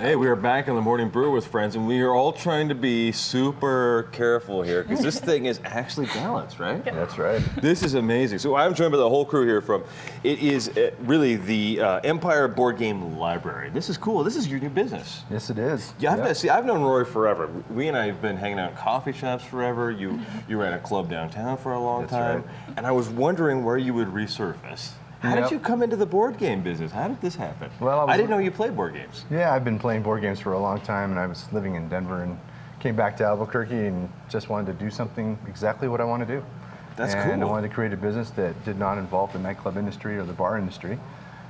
Hey, we are back on the Morning Brew with friends, and we are all trying to be super careful here because this thing is actually balanced, right? That's right. This is amazing. So I'm joined by the whole crew here from, it is really the Empire Board Game Library. This is cool. This is your new business. Yes, it is. Yeah, see, I've known Roy forever. We and I have been hanging out in coffee shops forever. You ran a club downtown for a long time. Right. And I was wondering where you would resurface. How did you come into the board game business? How did this happen? Well, I didn't know you played board games. Yeah, I've been playing board games for a long time, and I was living in Denver and came back to Albuquerque and just wanted to do something exactly what I want to do. That's cool. And I cool. wanted to create a business that did not involve the nightclub industry or the bar industry.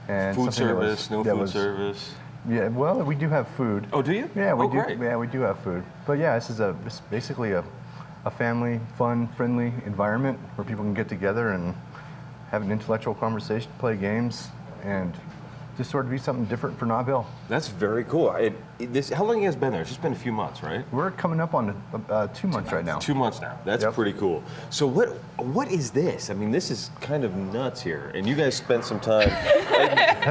And Food service, no food was, service. Yeah, well, we do have food. Oh, do you? Yeah, we do. Great. Yeah, we do have food. But yeah, this is basically a family, fun, friendly environment where people can get together and have an intellectual conversation, play games, and just sort of be something different for Knobhill. That's very cool. How long have you guys been there? It's just been a few months, right? We're coming up on 2 months right now. 2 months now. That's pretty cool. So what is this? I mean, this is kind of nuts here. And you guys spent some time.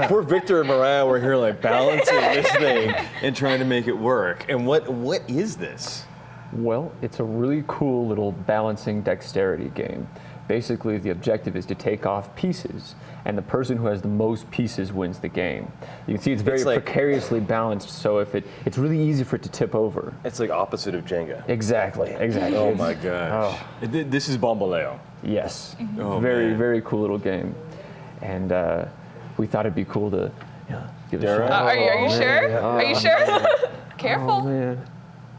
Poor Victor and Mariah were here like balancing this thing and trying to make it work. And what is this? Well, it's a really cool little balancing dexterity game. Basically, the objective is to take off pieces, and the person who has the most pieces wins the game. You can see it's very precariously balanced, so it's really easy for it to tip over. It's like opposite of Jenga. Exactly. Oh my gosh. Oh. This is Bamboleo. Yes. Oh, very cool little game. And we thought it'd be cool to give it a shot. Are you sure? Yeah. Are you sure? Careful. Oh, man.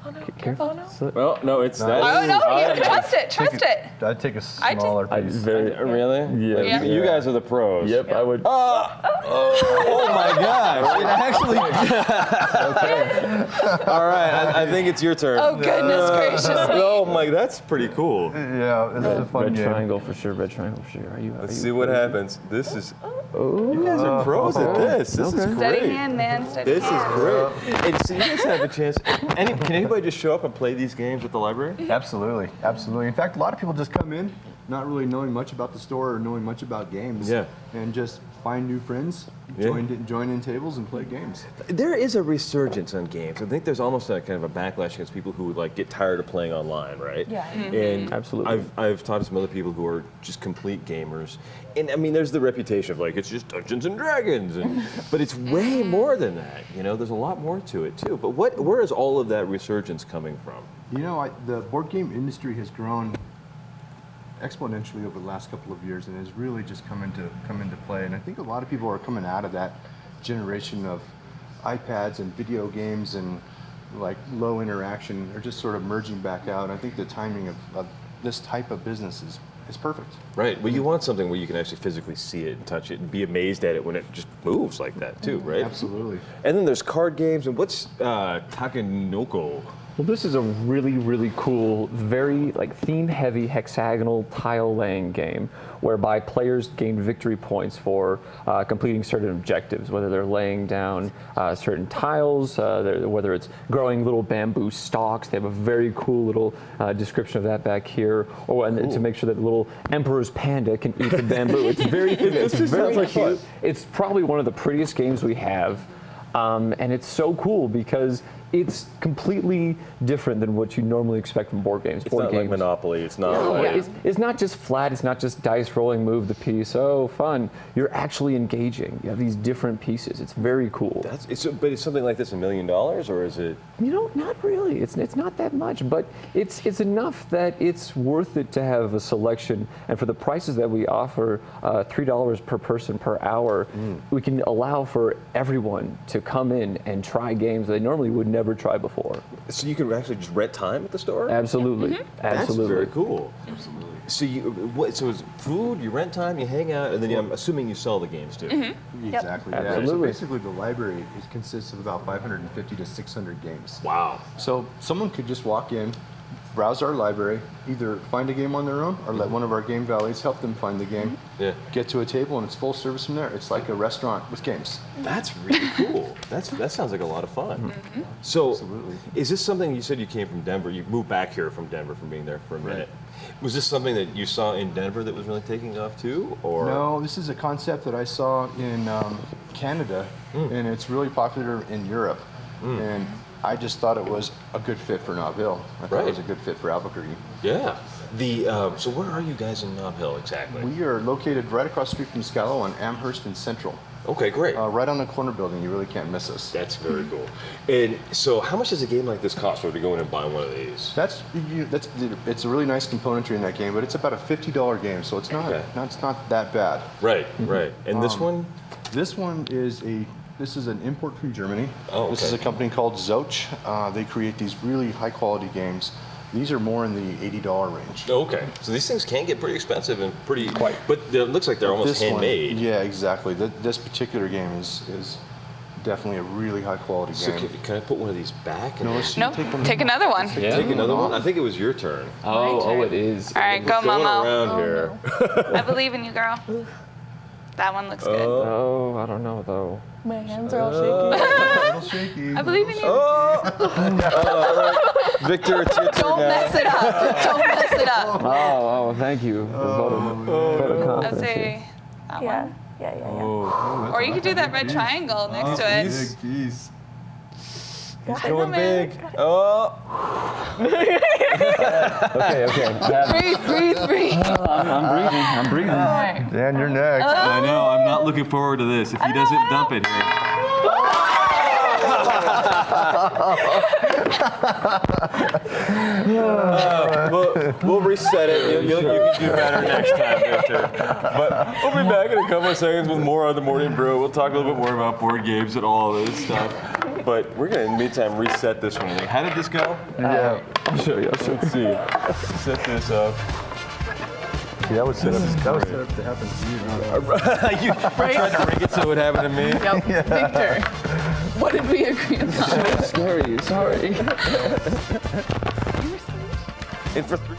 Oh, no, careful now. Well, no, it's that. Oh, no, trust it, trust it. I'd take a smaller piece. Really? Yeah. You guys are the pros. Yep, I would. Oh my gosh! It actually. All right, I think it's your turn. Oh, goodness gracious me. Oh my, that's pretty cool. Yeah, this is a fun Red game. triangle for sure. Red triangle for sure. Let's see what happens. This is. You guys are pros at this. This is great. Steady hand, man, steady This is hand. great. And so you guys have a chance. Can anybody just show up and play these games at the library? Absolutely, absolutely. In fact, a lot of people just come in not really knowing much about the store or knowing much about games. Yeah. And just find new friends, join in tables and play games. There is a resurgence on games. I think there's almost a kind of a backlash against people who like get tired of playing online, right? Yeah. And Absolutely. I've talked to some other people who are just complete gamers, and I mean, there's the reputation of like it's just Dungeons and Dragons, but it's way more than that. You know, there's a lot more to it too. But where is all of that resurgence coming from? You know, the board game industry has grown exponentially over the last couple of years and has really just come into play. And I think a lot of people are coming out of that generation of iPads and video games and like low interaction. They're just sort of merging back out. I think the timing of this type of business is perfect. Right. Well, you want something where you can actually physically see it and touch it and be amazed at it when it just moves like that too, right? Absolutely. And then there's card games. And what's Takenoko? Well, this is a really cool, very theme-heavy hexagonal tile-laying game, whereby players gain victory points for completing certain objectives, whether they're laying down certain tiles, whether it's growing little bamboo stalks. They have a very cool little description of that back here, or to make sure that the little emperor's panda can eat the bamboo. It's very cute. It's probably one of the prettiest games we have, and it's so cool because it's completely different than what you normally expect from board games. It's not like Monopoly. It's not. It's not just flat. It's not just dice rolling, move the piece. Oh, fun! You're actually engaging. You have these different pieces. It's very cool. But is something like this $1 million, or is it? You know, not really. It's not that much, but it's enough that it's worth it to have a selection. And for the prices that we offer, $3 per person per hour, we can allow for everyone to come in and try games they normally would never try before. So you can actually just rent time at the store? Absolutely. Absolutely. That's very cool. Absolutely. So so it's food, you rent time, you hang out, and then I'm assuming you sell the games too. Exactly. Yeah. Absolutely. So basically, the library consists of about 550 to 600 games. Wow. So someone could just walk in, browse our library, either find a game on their own or let one of our game valets help them find the game, get to a table, and it's full service from there. It's like a restaurant with games. That's really cool. That sounds like a lot of fun. So, is this something you said you came from Denver? You moved back here from Denver from being there for a minute. Was this something that you saw in Denver that was really taking off too, or? No, this is a concept that I saw in Canada, and it's really popular in Europe. and I just thought it was a good fit for Nob Hill. I thought it was a good fit for Albuquerque. Yeah. So where are you guys in Nob Hill exactly? We are located right across the street from Scalo on Amherst and Central. Okay, great. Right on the corner building. You really can't miss us. That's very cool. And so how much does a game like this cost for to go in and buy one of these? It's a really nice componentry in that game, but it's about a $50 game, so it's not it's not that bad. Right, right. And this one? This one is an import from Germany. Oh, okay. This is a company called Zoch. They create these really high quality games. These are more in the $80 range. Okay, so these things can get pretty expensive and pretty, but it looks like they're almost handmade. Yeah, exactly. This particular game is definitely a really high quality So game. can I put one of these back? No, Take another one. Take another one? I think it was your turn. Oh, it is. All right, go, Going Momo. around here. I believe in you, girl. That one looks good. Oh, I don't know though. My hands are all shaky. A little shaky. I believe in you. All right. Victor, it's your turn Don't now. mess it up. Don't mess it up. Oh, thank you. For vote of I'd confidence. say that Yeah. one. Yeah. Or you could do that red triangle next to it. Big piece. He's I going know, man. big. Oh. Okay. Breathe. I'm breathing. Dan, you're next. I know. I'm not looking forward to this. If he doesn't dump it here. We'll reset it. You can do better next time, Victor. But we'll be back in a couple of seconds with more on the Morning Brew. We'll talk a little bit more about board games and all of this stuff. But we're going to, in the meantime, reset this one. How did this go? Yeah. I'll show you. Let's see. Set this up. That was set up to happen to you. You tried to rig it so it would happen to me? Yep. Victor, what did we agree upon? Scary. Sorry. And for 3